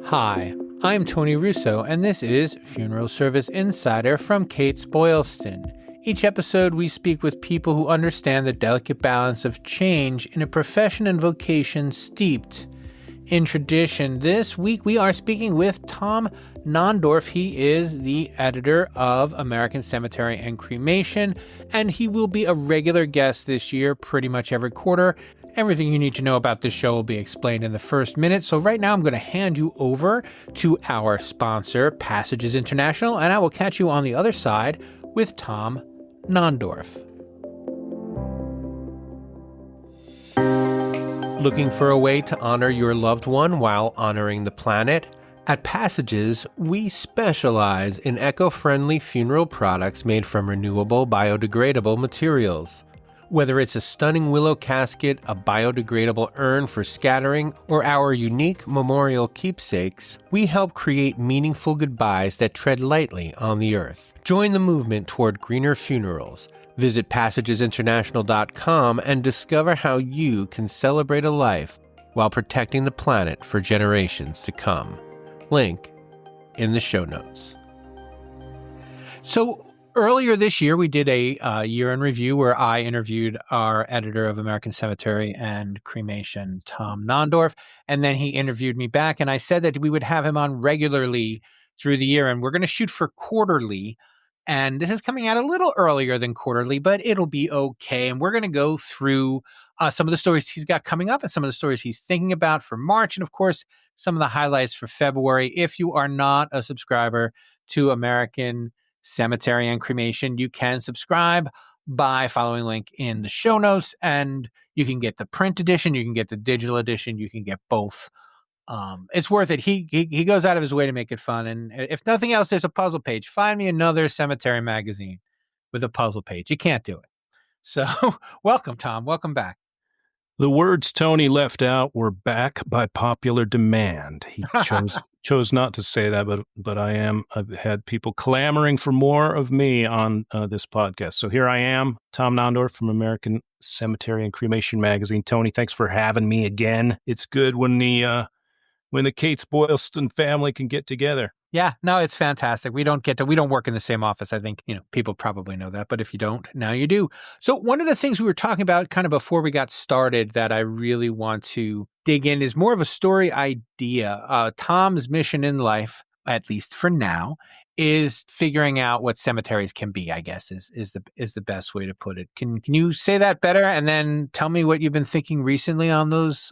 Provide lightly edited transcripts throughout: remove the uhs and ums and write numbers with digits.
Hi, I'm Tony Russo, and this is Funeral Service Insider from Kates-Boylston. Each episode, we speak with people who understand the delicate balance of change in a profession and vocation steeped in tradition. This week, we are speaking with Tom Nondorf. He is the editor of American Cemetery and Cremation, and he will be a regular guest this year, pretty much every quarter. Everything you need to know about this show will be explained in the first minute. So right now I'm going to hand you over to our sponsor, Passages International, and I will catch you on the other side with Tom Nondorf. Looking for a way to honor your loved one while honoring the planet? At Passages, we specialize in eco-friendly funeral products made from renewable, biodegradable materials. Whether it's a stunning willow casket, a biodegradable urn for scattering, or our unique memorial keepsakes, we help create meaningful goodbyes that tread lightly on the earth. Join the movement toward greener funerals. Visit passagesinternational.com and discover how you can celebrate a life while protecting the planet for generations to come. Link in the show notes. So, earlier this year, we did a year in review where I interviewed our editor of American Cemetery and Cremation, Tom Nondorf, and then he interviewed me back, and I said that we would have him on regularly through the year, and we're going to shoot for quarterly, and this is coming out a little earlier than quarterly, but it'll be okay, and we're going to go through some of the stories he's got coming up and some of the stories he's thinking about for March, and of course, some of the highlights for February. If you are not a subscriber to American Cemetery and Cremation, you can subscribe by following the link in the show notes, and you can get the print edition, you can get the digital edition, you can get both. It's worth it. He goes out of his way to make it fun, and if nothing else, there's a puzzle page. Find me another cemetery magazine with a puzzle page. You can't do it. So welcome, Tom. Welcome back. The words Tony left out were back by popular demand. He chose not to say that, but I've had people clamoring for more of me on this podcast. So here I am, Tom Nondorf from American Cemetery and Cremation magazine. Tony, thanks for having me again. It's good when the Kates-Boylston family can get together. Yeah, no, it's fantastic. We don't work in the same office. I think, people probably know that, but if you don't, now you do. So one of the things we were talking about kind of before we got started that I really want to dig in is more of a story idea. Tom's mission in life, at least for now, is figuring out what cemeteries can be, I guess, is the best way to put it. Can you say that better and then tell me what you've been thinking recently along those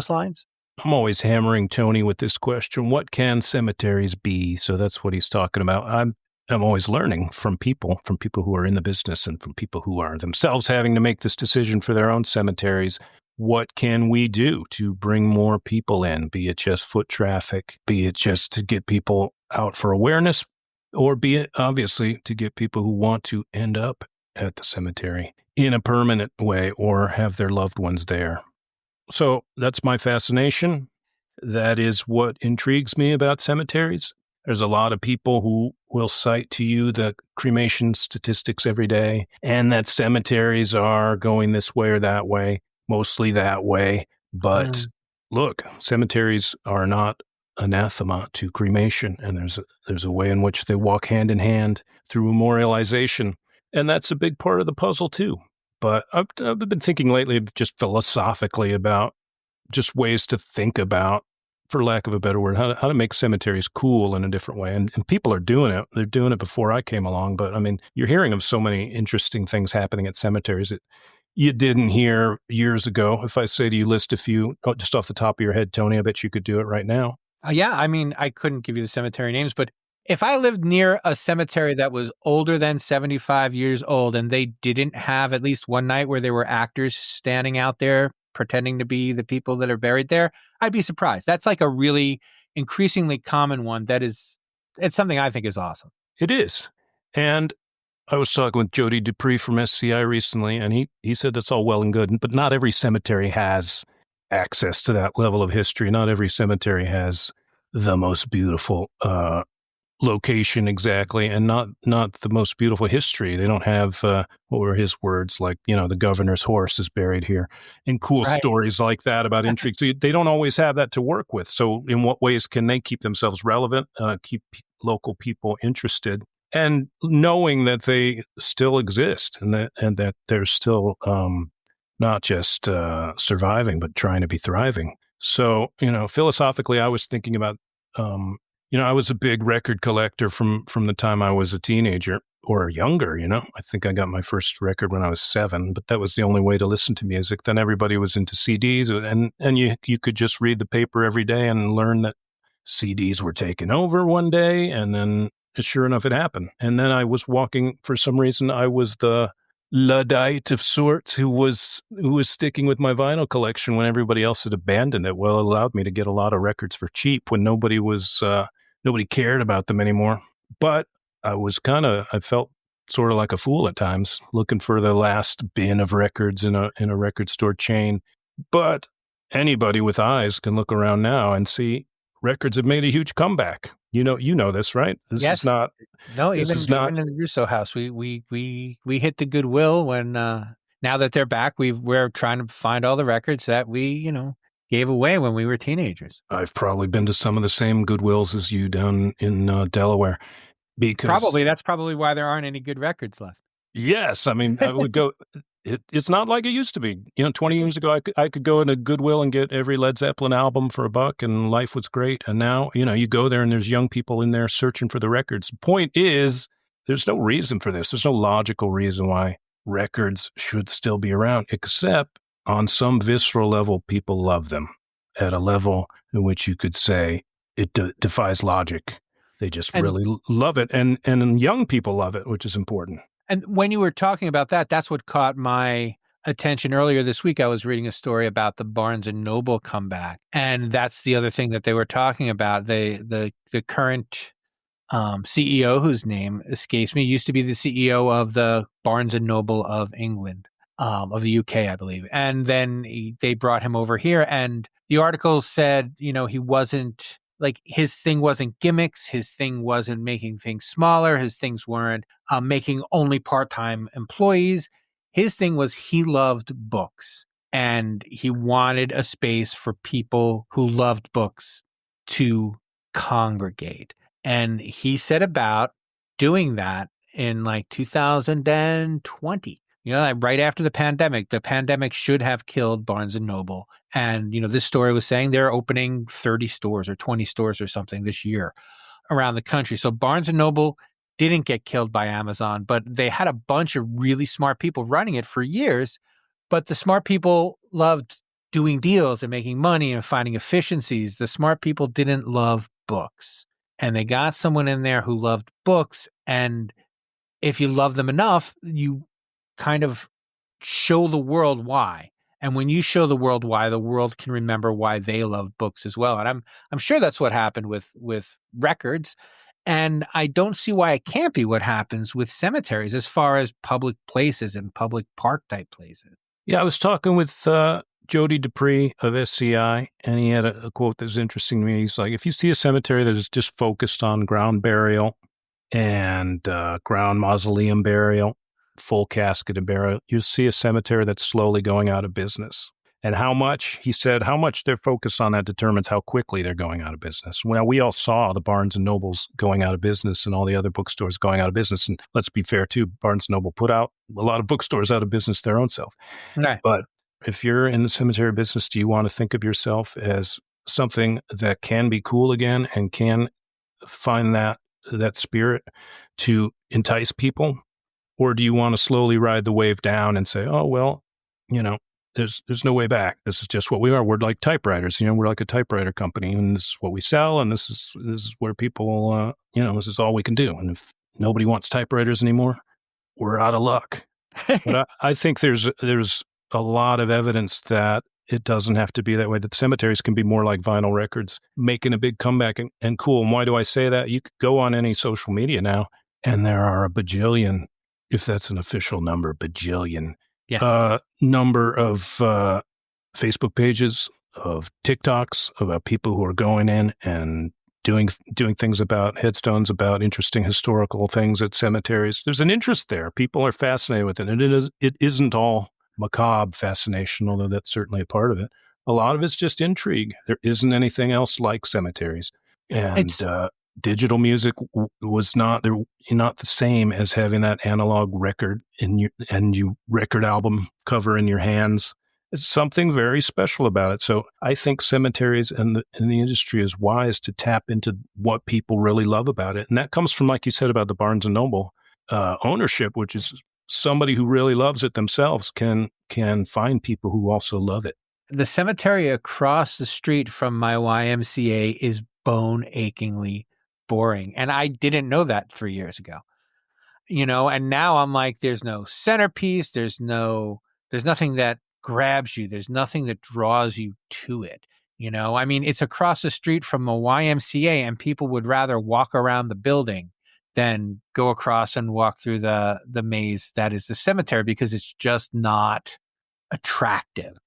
lines? I'm always hammering Tony with this question. What can cemeteries be? So that's what he's talking about. I'm always learning from people who are in the business and from people who are themselves having to make this decision for their own cemeteries. What can we do to bring more people in, be it just foot traffic, be it just to get people out for awareness, or be it obviously to get people who want to end up at the cemetery in a permanent way or have their loved ones there. So that's my fascination. That is what intrigues me about cemeteries. There's a lot of people who will cite to you the cremation statistics every day, and that cemeteries are going this way or that way, mostly that way. But look, cemeteries are not anathema to cremation, and there's a way in which they walk hand in hand through memorialization, and that's a big part of the puzzle too. But I've been thinking lately just philosophically about just ways to think about, for lack of a better word, how to make cemeteries cool in a different way. And people are doing it. They're doing it before I came along. But I mean, you're hearing of so many interesting things happening at cemeteries that you didn't hear years ago. If I say to you, list a few just off the top of your head, Tony, I bet you could do it right now. Yeah, I mean, I couldn't give you the cemetery names, but if I lived near a cemetery that was older than 75 years old and they didn't have at least one night where there were actors standing out there pretending to be the people that are buried there, I'd be surprised. That's like a really increasingly common one. It's something I think is awesome. It is. And I was talking with Jody Dupree from SCI recently, and he said that's all well and good, but not every cemetery has access to that level of history. Not every cemetery has the most beautiful location exactly, and not the most beautiful history. They don't have what were his words, like, the governor's horse is buried here, and cool Right. stories like that about intrigue. So they don't always have that to work with. So in what ways can they keep themselves relevant, keep local people interested, and knowing that they still exist, and that they're still not just surviving but trying to be thriving. So philosophically, I was thinking about I was a big record collector from the time I was a teenager or younger. I think I got my first record when I was 7, but that was the only way to listen to music. Then everybody was into CDs, and you could just read the paper every day and learn that CDs were taken over one day, and then sure enough, it happened. And then I was walking, for some reason, I was the Luddite of sorts who was sticking with my vinyl collection when everybody else had abandoned it. Well, it allowed me to get a lot of records for cheap when nobody cared about them anymore. But I felt sort of like a fool at times, looking for the last bin of records in a record store chain. But anybody with eyes can look around now and see records have made a huge comeback. You know this, right? This Yes. is not. No, This even is not. in the Russo house, we hit the Goodwill when now that they're back, we're trying to find all the records that we gave away when we were teenagers. I've probably been to some of the same Goodwills as you down in Delaware, because That's probably why there aren't any good records left. yes, I mean, I would go. It's not like it used to be. 20 years ago, I could go into Goodwill and get every Led Zeppelin album for $1, and life was great. And now, you go there and there's young people in there searching for the records. Point is, there's no reason for this. There's no logical reason why records should still be around, except on some visceral level, people love them at a level in which you could say it defies logic. They just really love it, and young people love it, which is important. And when you were talking about that, that's what caught my attention earlier this week. I was reading a story about the Barnes and Noble comeback, and that's the other thing that they were talking about. The current CEO, whose name escapes me, used to be the CEO of the Barnes and Noble of England, of the UK, I believe. And then they brought him over here, and the article said, he wasn't. Like, his thing wasn't gimmicks. His thing wasn't making things smaller. His things weren't making only part-time employees. His thing was he loved books, and he wanted a space for people who loved books to congregate. And he set about doing that in like 2020. Right after the pandemic should have killed Barnes and Noble. And, this story was saying they're opening 30 stores or 20 stores or something this year around the country. So Barnes and Noble didn't get killed by Amazon, but they had a bunch of really smart people running it for years. But the smart people loved doing deals and making money and finding efficiencies. The smart people didn't love books. And they got someone in there who loved books. And if you love them enough, you kind of show the world why. And when you show the world why, the world can remember why they love books as well. And I'm sure that's what happened with records. And I don't see why it can't be what happens with cemeteries as far as public places and public park type places. Yeah, I was talking with Jody Dupree of SCI, and he had a quote that was interesting to me. He's like, if you see a cemetery that is just focused on ground burial and ground mausoleum burial, full casket and burial, you see a cemetery that's slowly going out of business. And he said, how much they're focused on that determines how quickly they're going out of business. Well, we all saw the Barnes and Nobles going out of business and all the other bookstores going out of business. And let's be fair too, Barnes and Noble put out a lot of bookstores out of business their own self. Right. But if you're in the cemetery business, do you want to think of yourself as something that can be cool again and can find that spirit to entice people? Or do you want to slowly ride the wave down and say, oh, well, there's no way back. This is just what we are. We're like typewriters. We're like a typewriter company, and this is what we sell, and this is where people, this is all we can do. And if nobody wants typewriters anymore, we're out of luck. But I think there's a lot of evidence that it doesn't have to be that way, that cemeteries can be more like vinyl records, making a big comeback and cool. And why do I say that? You could go on any social media now, and there are a bajillion, if that's an official number, bajillion, yes. Number of Facebook pages, of TikToks about people who are going in and doing things about headstones, about interesting historical things at cemeteries. There's an interest there. People are fascinated with it. And it isn't all macabre fascination, although that's certainly a part of it. A lot of it's just intrigue. There isn't anything else like cemeteries. And It's digital music was not the same as having that analog record in your record album cover in your hands. There's something very special about it. So I think cemeteries and the industry is wise to tap into what people really love about it. And that comes from, like you said, about the Barnes and Noble ownership, which is somebody who really loves it themselves can find people who also love it. the cemetery across the street from my YMCA is bone achingly boring. And I didn't know that 3 years ago. And now I'm like, there's no centerpiece. There's nothing that grabs you. There's nothing that draws you to it. I mean, it's across the street from a YMCA and people would rather walk around the building than go across and walk through the maze that is the cemetery because it's just not attractive.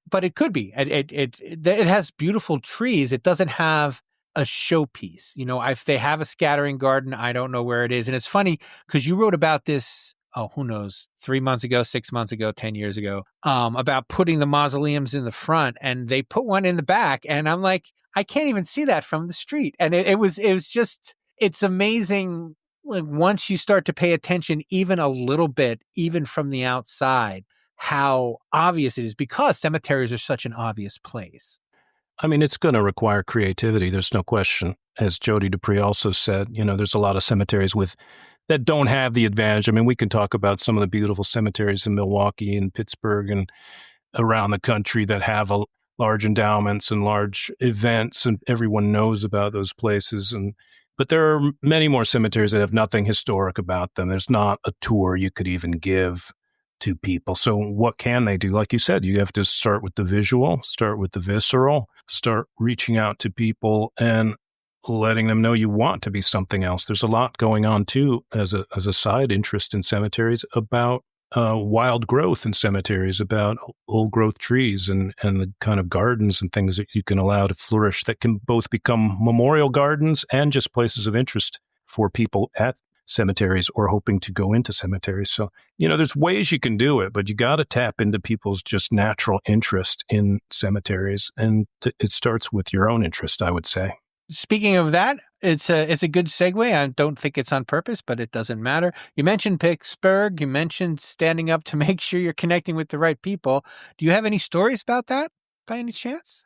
But it could be. It has beautiful trees. It doesn't have a showpiece. If they have a scattering garden, I don't know where it is. And it's funny because you wrote about this, who knows, 3 months ago, 6 months ago, 10 years ago, about putting the mausoleums in the front, and they put one in the back. And I'm like, I can't even see that from the street. And it was just, it's amazing. Like once you start to pay attention, even a little bit, even from the outside, how obvious it is because cemeteries are such an obvious place. I mean, it's going to require creativity. There's no question. As Jody Dupree also said, there's a lot of cemeteries that don't have the advantage. I mean, we can talk about some of the beautiful cemeteries in Milwaukee and Pittsburgh and around the country that have large endowments and large events, and everyone knows about those places. But there are many more cemeteries that have nothing historic about them. There's not a tour you could even give to people. So what can they do? Like you said, you have to start with the visual, start with the visceral, start reaching out to people and letting them know you want to be something else. There's a lot going on too as a side interest in cemeteries about wild growth in cemeteries, about old growth trees and the kind of gardens and things that you can allow to flourish that can both become memorial gardens and just places of interest for people at cemeteries or hoping to go into cemeteries. So, there's ways you can do it, but you got to tap into people's just natural interest in cemeteries. And it starts with your own interest, I would say. Speaking of that, it's a good segue. I don't think it's on purpose, but it doesn't matter. You mentioned Pittsburgh. You mentioned standing up to make sure you're connecting with the right people. Do you have any stories about that by any chance?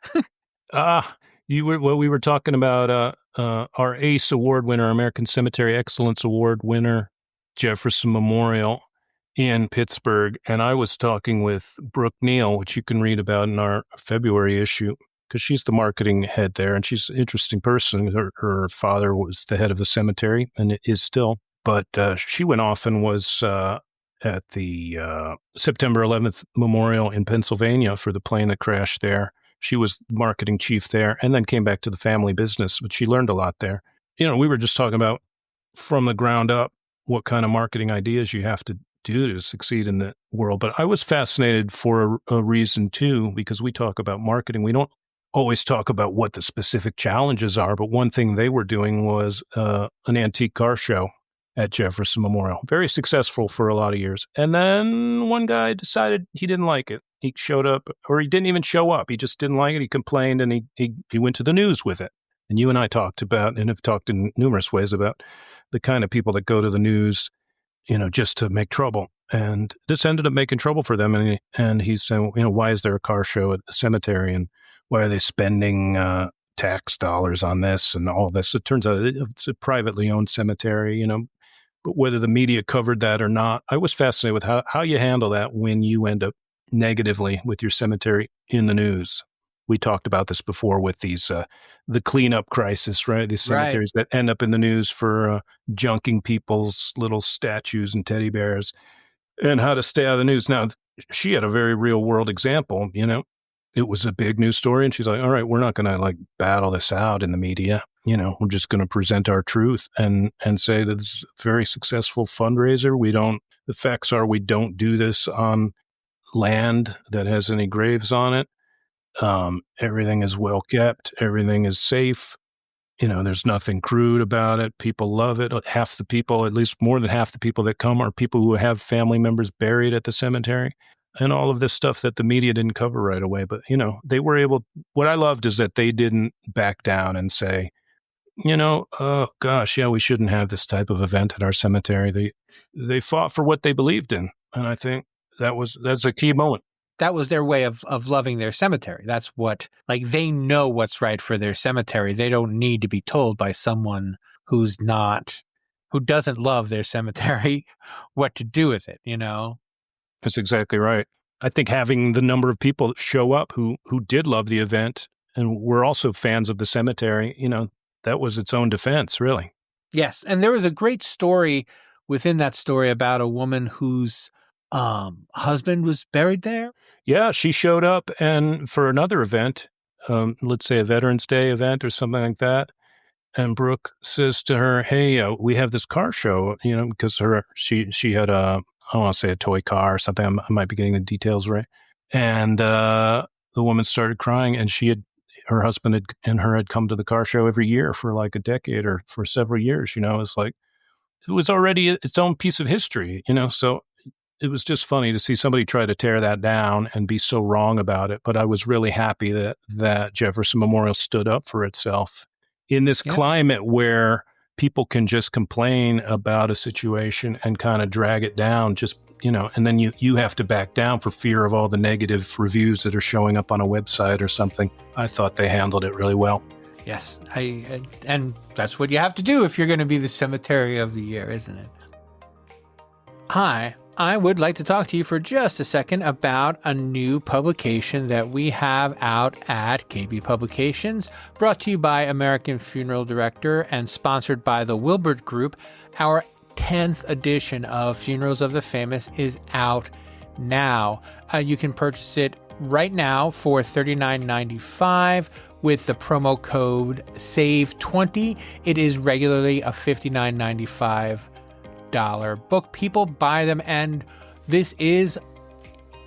We were talking about our ACE Award winner, American Cemetery Excellence Award winner, Jefferson Memorial in Pittsburgh. And I was talking with Brooke Neal, which you can read about in our February issue, because she's the marketing head there, and she's an interesting person. Her father was the head of the cemetery, and it is still. But she went off and was at the September 11th Memorial in Pennsylvania for the plane that crashed there. She was marketing chief there and then came back to the family business, but she learned a lot there. We were just talking about from the ground up what kind of marketing ideas you have to do to succeed in the world. But I was fascinated for a reason too, because we talk about marketing. We don't always talk about what the specific challenges are, but one thing they were doing was an antique car show at Jefferson Memorial. Very successful for a lot of years. And then one guy decided he didn't like it. He showed up, or he didn't even show up. He just didn't like it. He complained, and he went to the news with it. And you and I talked about, and have talked in numerous ways about the kind of people that go to the news, just to make trouble. And this ended up making trouble for them. And he said, why is there a car show at a cemetery? And why are they spending tax dollars on this and all this? It turns out it's a privately owned cemetery, but whether the media covered that or not, I was fascinated with how you handle that when you end up negatively with your cemetery in the news. We talked about this before with these, the cleanup crisis, right? These cemeteries that end up in the news for junking people's little statues and teddy bears, and how to stay out of the news. Now, she had a very real world example, It was a big news story, and she's like, all right, we're not going to battle this out in the media. We're just going to present our truth and say that this is a very successful fundraiser. The facts are we don't do this on land that has any graves on it. Everything is well kept. Everything is safe. There's nothing crude about it. People love it. Half the people, at least more than half the people that come, are people who have family members buried at the cemetery, and all of this stuff that the media didn't cover right away. But, they were able, what I loved is that they didn't back down and say, oh gosh, yeah, we shouldn't have this type of event at our cemetery. They fought for what they believed in. And I think that's a key moment. That was their way of loving their cemetery. That's what, like, they know what's right for their cemetery. They don't need to be told by someone who doesn't love their cemetery what to do with it, That's exactly right. I think having the number of people show up who did love the event and were also fans of the cemetery, that was its own defense, really. Yes. And there was a great story within that story about a woman whose husband was buried there. Yeah, she showed up and for another event, let's say a Veterans Day event or something like that. And Brooke says to her, "Hey, we have this car show, because she had I want to say a toy car or something. I might be getting the details right." And the woman started crying, and her husband and her had come to the car show every year for like a decade or for several years. It's like it was already its own piece of history. So it was just funny to see somebody try to tear that down and be so wrong about it. But I was really happy that Jefferson Memorial stood up for itself in this climate where people can just complain about a situation and kind of drag it down, and then you have to back down for fear of all the negative reviews that are showing up on a website or something. I thought they handled it really well. Yes, and that's what you have to do if you're going to be the cemetery of the year, isn't it? Hi, I would like to talk to you for just a second about a new publication that we have out at KB Publications, brought to you by American Funeral Director and sponsored by the Wilbert Group. Our 10th edition of Funerals of the Famous is out now. You can purchase it right now for $39.95 with the promo code SAVE20. It is regularly a $59.95 book. People buy them, and this is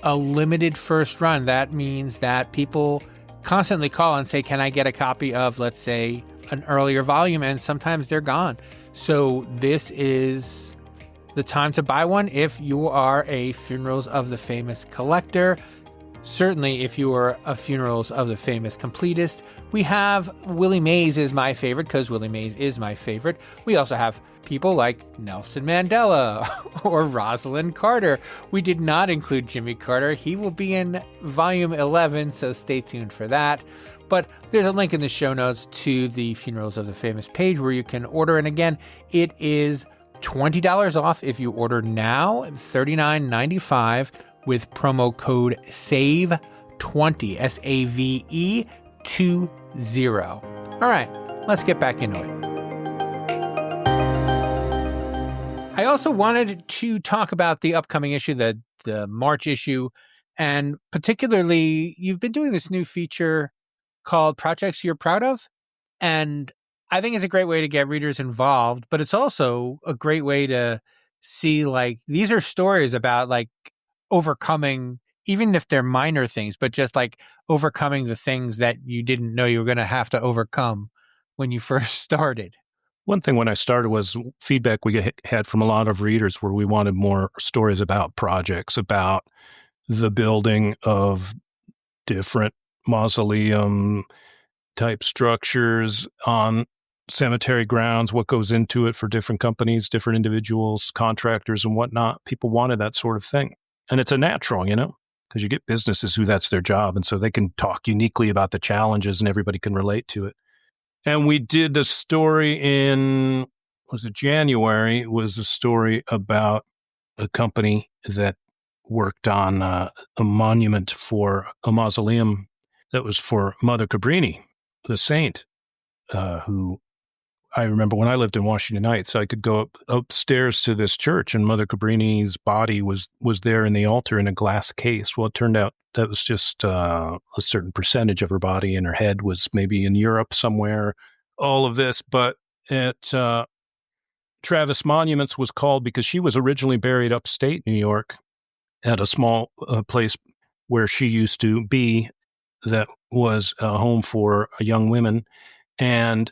a limited first run. That means that people constantly call and say, can I get a copy of, let's say, an earlier volume? And sometimes they're gone. So this is the time to buy one if you are a Funerals of the Famous collector. Certainly, if you are a Funerals of the Famous completist. We have Willie Mays is my favorite because Willie Mays is my favorite. We also have people like Nelson Mandela or Rosalind Carter. We did not include Jimmy Carter. He will be in volume 11, so stay tuned for that. But there's a link in the show notes to the Funerals of the Famous page where you can order. And again, it is $20 off if you order now, $39.95 with promo code SAVE20, SAVE 20. All right, let's get back into it. I also wanted to talk about the upcoming issue, the March issue, and particularly you've been doing this new feature called Projects You're Proud of. And I think it's a great way to get readers involved, but it's also a great way to see, like, these are stories about, like, overcoming, even if they're minor things, but just like overcoming the things that you didn't know you were going to have to overcome when you first started. One thing when I started was feedback we had from a lot of readers where we wanted more stories about projects, about the building of different mausoleum type structures on cemetery grounds, what goes into it for different companies, different individuals, contractors and whatnot. People wanted that sort of thing. And it's a natural, because you get businesses who that's their job. And so they can talk uniquely about the challenges and everybody can relate to it. And we did the story in, was it January? It was a story about a company that worked on a monument for a mausoleum that was for Mother Cabrini, the saint, who I remember when I lived in Washington Heights, I could go upstairs to this church and Mother Cabrini's body was there in the altar in a glass case. Well, it turned out that was just a certain percentage of her body, and her head was maybe in Europe somewhere, all of this. But at Travis Monuments was called because she was originally buried upstate New York at a small place where she used to be that was a home for young women. And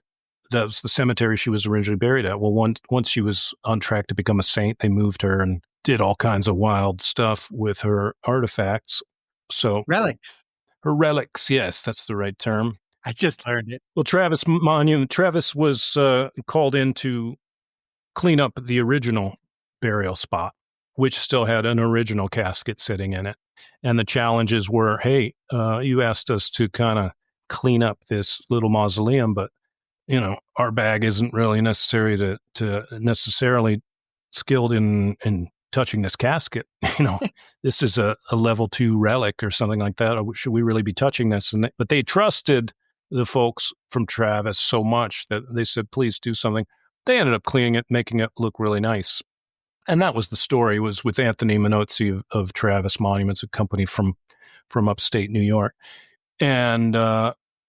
that was the cemetery she was originally buried at. Well, once she was on track to become a saint, they moved her and did all kinds of wild stuff with her artifacts. So Relics. her relics, yes, that's the right term. I just learned it. Well, Travis was called in to clean up the original burial spot, which still had an original casket sitting in it. And the challenges were, hey, you asked us to kind of clean up this little mausoleum, but our bag isn't really necessary to necessarily skilled in touching this casket. This is a level 2 relic or something like that. Or should we really be touching this? But they trusted the folks from Travis so much that they said, please do something. They ended up cleaning it, making it look really nice. And that was the story, was with Anthony Minozzi of Travis Monuments, a company from upstate New York. And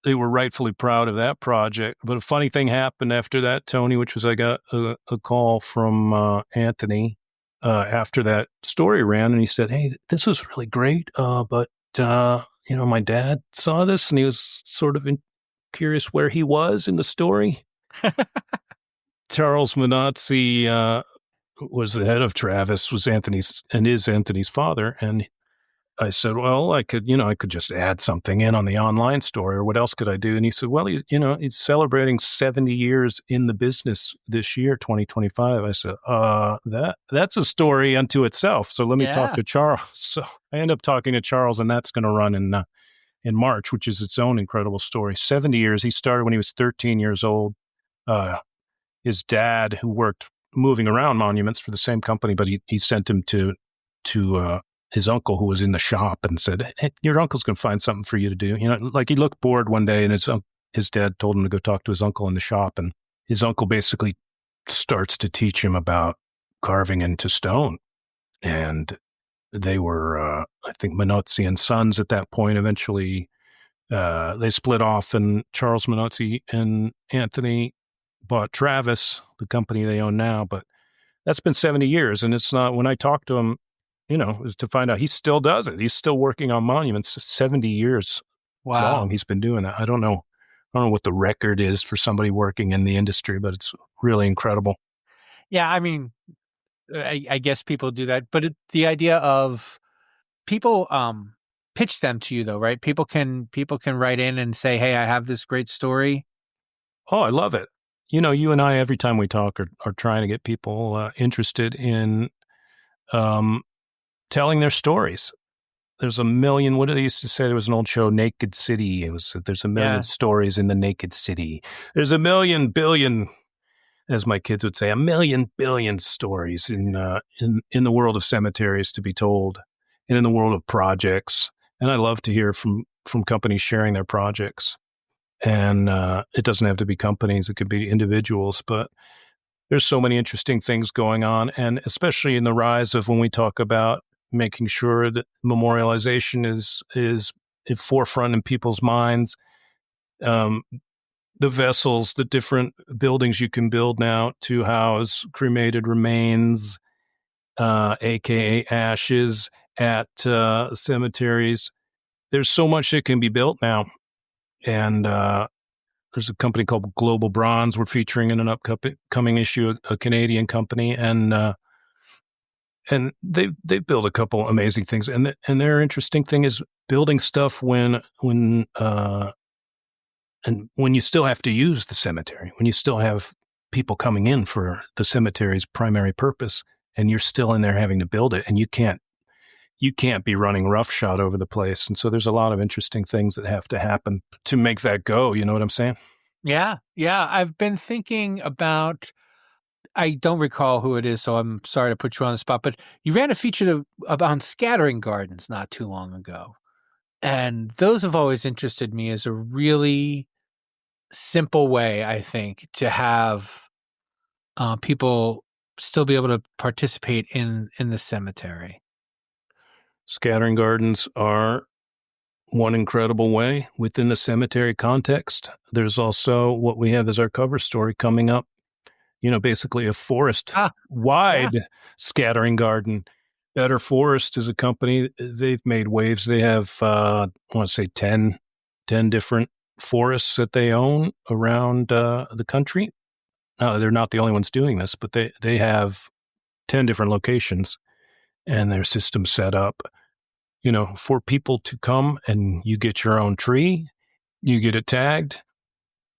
they were rightfully proud of that project. But a funny thing happened after that, Tony, which was I got a call from Anthony after that story ran, and he said, hey, this was really great, but my dad saw this, and he was sort of curious where he was in the story. Charles Minozzi was the head of Travis, was Anthony's father, and I said, well, I could just add something in on the online story, or what else could I do? And he said, well, he's celebrating 70 years in the business this year, 2025. I said, that's a story unto itself. So let me talk to Charles. So I end up talking to Charles, and that's going to run in March, which is its own incredible story. 70 years. He started when he was 13 years old. His dad, who worked moving around monuments for the same company, but he sent him to his uncle, who was in the shop, and said, hey, your uncle's going to find something for you to do. Like he looked bored one day, and his dad told him to go talk to his uncle in the shop. And his uncle basically starts to teach him about carving into stone. And they were, I think, Minozzi and Sons at that point. Eventually, they split off, and Charles Minozzi and Anthony bought Travis, the company they own now. But that's been 70 years. And it's not, when I talked to him, is to find out he still does it. He's still working on monuments 70 years long. He's been doing that. I don't know what the record is for somebody working in the industry, but it's really incredible. Yeah. I mean, I guess people do that, but the idea of people, pitch them to you though, right? People can write in and say, hey, I have this great story. Oh, I love it. You and I, every time we talk, are trying to get people interested in, telling their stories. There's a million, what did they used to say? There was an old show, Naked City. There's a million stories in the naked city. There's a million billion, as my kids would say, a million billion stories in the world of cemeteries to be told, and in the world of projects. And I love to hear from companies sharing their projects. And it doesn't have to be companies, it could be individuals, but there's so many interesting things going on. And especially in the rise of, when we talk about making sure that memorialization is at forefront in people's minds, the vessels, the different buildings you can build now to house cremated remains, aka ashes, at cemeteries. There's so much that can be built now. And there's a company called Global Bronze we're featuring in an upcoming issue, a Canadian company, and they build a couple amazing things. And their interesting thing is building stuff when you still have to use the cemetery, when you still have people coming in for the cemetery's primary purpose, and you're still in there having to build it, and you can't be running roughshod over the place. And so there's a lot of interesting things that have to happen to make that go. You know what I'm saying? Yeah. Yeah. I've been thinking about, I don't recall who it is, so I'm sorry to put you on the spot, but you ran a feature about scattering gardens not too long ago. And those have always interested me as a really simple way, I think, to have people still be able to participate in the cemetery. Scattering gardens are one incredible way within the cemetery context. There's also what we have as our cover story coming up, basically a forest-wide scattering garden. Better Forest is a company. They've made waves. They have, I want to say 10 different forests that they own around the country. They're not the only ones doing this, but they have 10 different locations and their system set up, for people to come, and you get your own tree, you get it tagged,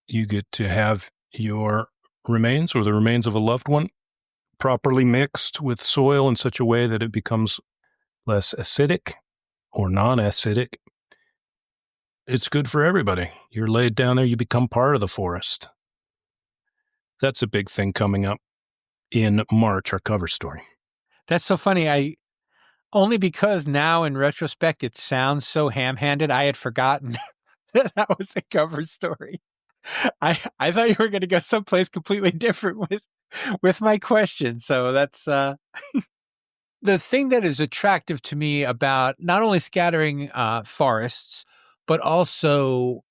you get to have your remains or the remains of a loved one properly mixed with soil in such a way that it becomes less acidic or non-acidic. It's good for everybody. You're laid down there, you become part of the forest. That's a big thing coming up in March, our cover story. That's so funny. Only because now in retrospect it sounds so ham-handed, I had forgotten that was the cover story. I thought you were going to go someplace completely different with my question. So that's the thing that is attractive to me about not only scattering forests, but also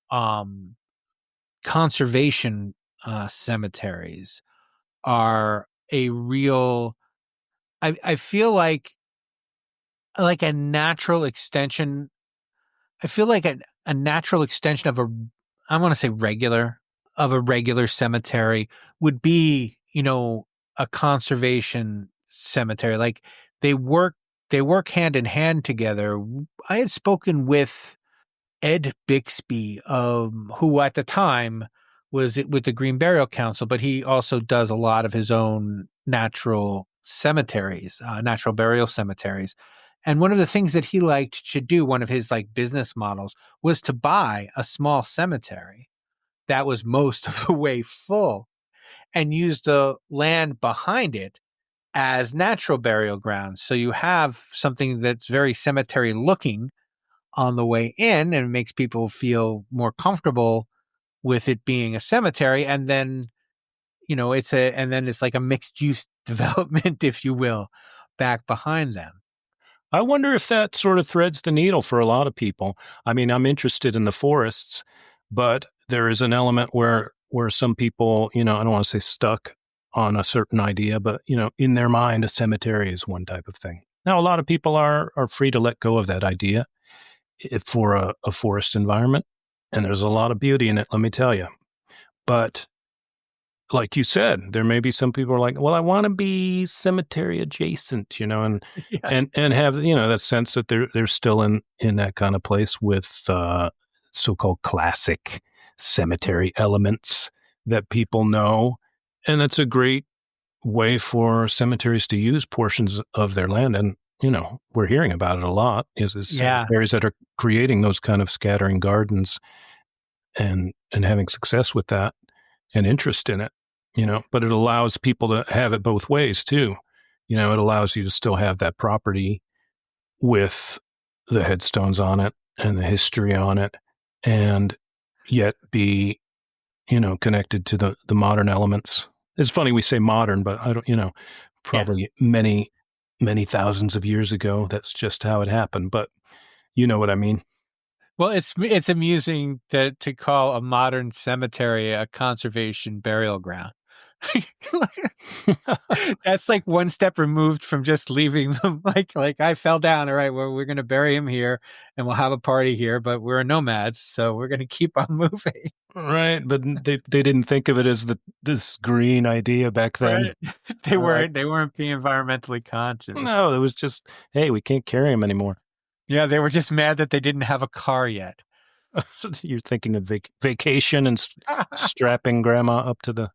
conservation cemeteries are a real. I feel like a natural extension. I feel like a natural extension of I want to say a regular cemetery would be, a conservation cemetery. Like they work, they work hand in hand together. I had spoken with Ed Bixby, who at the time was with the Green Burial Council, but he also does a lot of his own natural cemeteries, natural burial cemeteries. And one of the things that he liked to do, one of his like business models, was to buy a small cemetery that was most of the way full and use the land behind it as natural burial grounds. So you have something that's very cemetery looking on the way in, and it makes people feel more comfortable with it being a cemetery. And then, it's like a mixed use development, if you will, back behind them. I wonder if that sort of threads the needle for a lot of people. I mean, I'm interested in the forests, but there is an element where some people, I don't want to say stuck on a certain idea, but in their mind, a cemetery is one type of thing. Now, a lot of people are free to let go of that idea for a forest environment, and there's a lot of beauty in it, let me tell you. But like you said, there may be some people are like, well, I want to be cemetery adjacent, and Yeah. and have that sense that they're still in that kind of place with so-called classic cemetery elements that people know, and that's a great way for cemeteries to use portions of their land. And we're hearing about it a lot is Yeah. cemeteries that are creating those kind of scattering gardens and having success with that and interest in it, but it allows people to have it both ways too. It allows you to still have that property with the headstones on it and the history on it, and yet be, connected to the modern elements. It's funny we say modern, but I don't, Yeah. probably many, many thousands of years ago, that's just how it happened. But you know what I mean? Well, it's amusing to call a modern cemetery a conservation burial ground. That's like one step removed from just leaving them like I fell down. All right, well, we're going to bury him here and we'll have a party here, but we're nomads, so we're going to keep on moving. Right, but they didn't think of it as this green idea back then. Right. They Like, weren't being environmentally conscious. no, it was just, hey, we can't carry him anymore. Yeah, they were just mad that they didn't have a car yet. You're thinking of vacation and strapping grandma up to the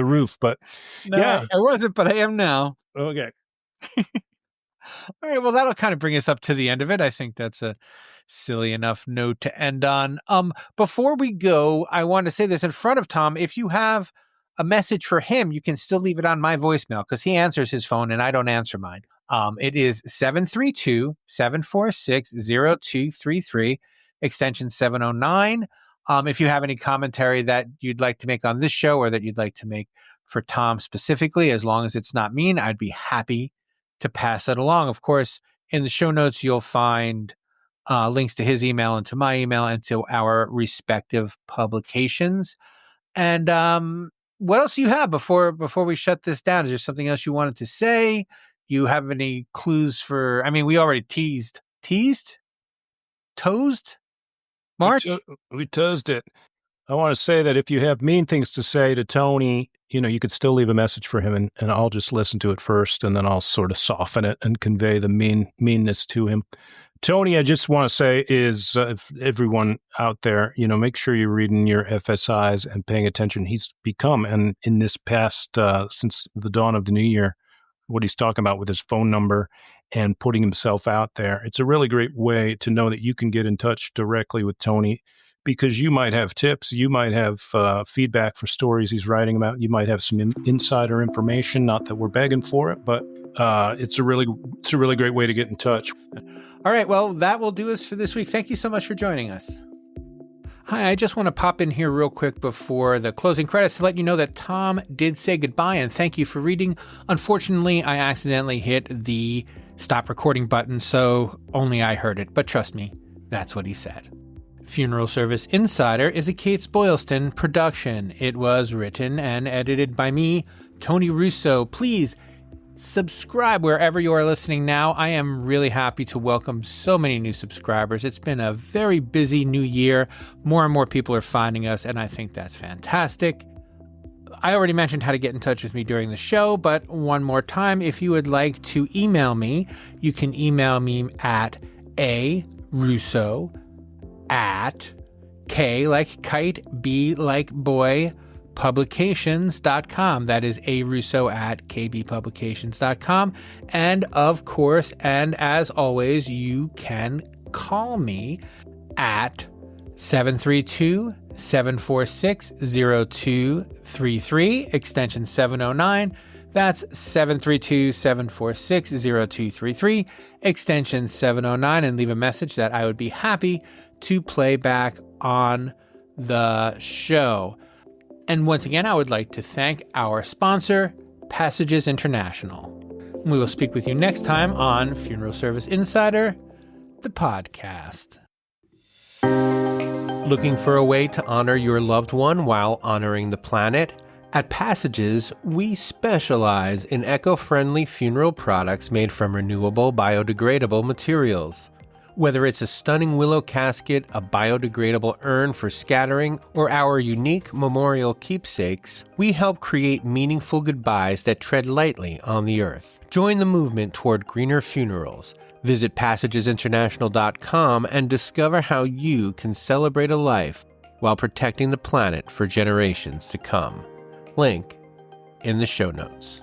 roof, but No, yeah, I wasn't, but I am now. okay. All right, well, that'll kind of bring us up to the end of it. I think that's a silly enough note to end on. Before we go, I want to say this in front of Tom. If you have a message for him, you can still leave it on my voicemail because he answers his phone and I don't answer mine. It is 732-746-0233, extension 709. If you have any commentary that you'd like to make on this show or that you'd like to make for Tom specifically, as long as it's not mean, I'd be happy to pass it along. Of course, in the show notes, you'll find links to his email and to my email and to our respective publications. And what else do you have before we shut this down? Is there something else you wanted to say? You have any clues for? I mean, we already teased, toesed. March? We toasted it. I want to say that if you have mean things to say to Tony, you could still leave a message for him, and I'll just listen to it first, and then I'll sort of soften it and convey the meanness to him. Tony, I just want to say is if everyone out there, make sure you're reading your FSIs and paying attention. He's become, and in this past, since the dawn of the new year, what he's talking about with his phone number and putting himself out there. It's a really great way to know that you can get in touch directly with Tony, because you might have tips, you might have feedback for stories he's writing about, you might have some insider information, not that we're begging for it, but it's a really great way to get in touch. All right, well, that will do us for this week. Thank you so much for joining us. Hi, I just want to pop in here real quick before the closing credits to let you know that Tom did say goodbye and thank you for reading. Unfortunately, I accidentally hit the stop recording button, so only I heard it, but trust me, that's what he said. Funeral Service Insider is a Kates-Boylston production. It was written and edited by me, Tony Russo. Please subscribe wherever you are listening now. I am really happy to welcome so many new subscribers. It's been a very busy new year. More and more people are finding us, and I think that's fantastic. I already mentioned how to get in touch with me during the show, but one more time, if you would like to email me, you can email me at arusso@K like kite, B like boy, publications.com. That is arusso@kbpublications.com. And of course, and as always, you can call me at 732-746-0233, extension 709. That's 732-746-0233, extension 709, and leave a message that I would be happy to play back on the show. And once again, I would like to thank our sponsor, Passages International. We will speak with you next time on Funeral Service Insider, the podcast. Looking for a way to honor your loved one while honoring the planet? At Passages, we specialize in eco-friendly funeral products made from renewable, biodegradable materials. Whether it's a stunning willow casket, a biodegradable urn for scattering, or our unique memorial keepsakes, we help create meaningful goodbyes that tread lightly on the earth. Join the movement toward greener funerals. Visit passagesinternational.com and discover how you can celebrate a life while protecting the planet for generations to come. Link in the show notes.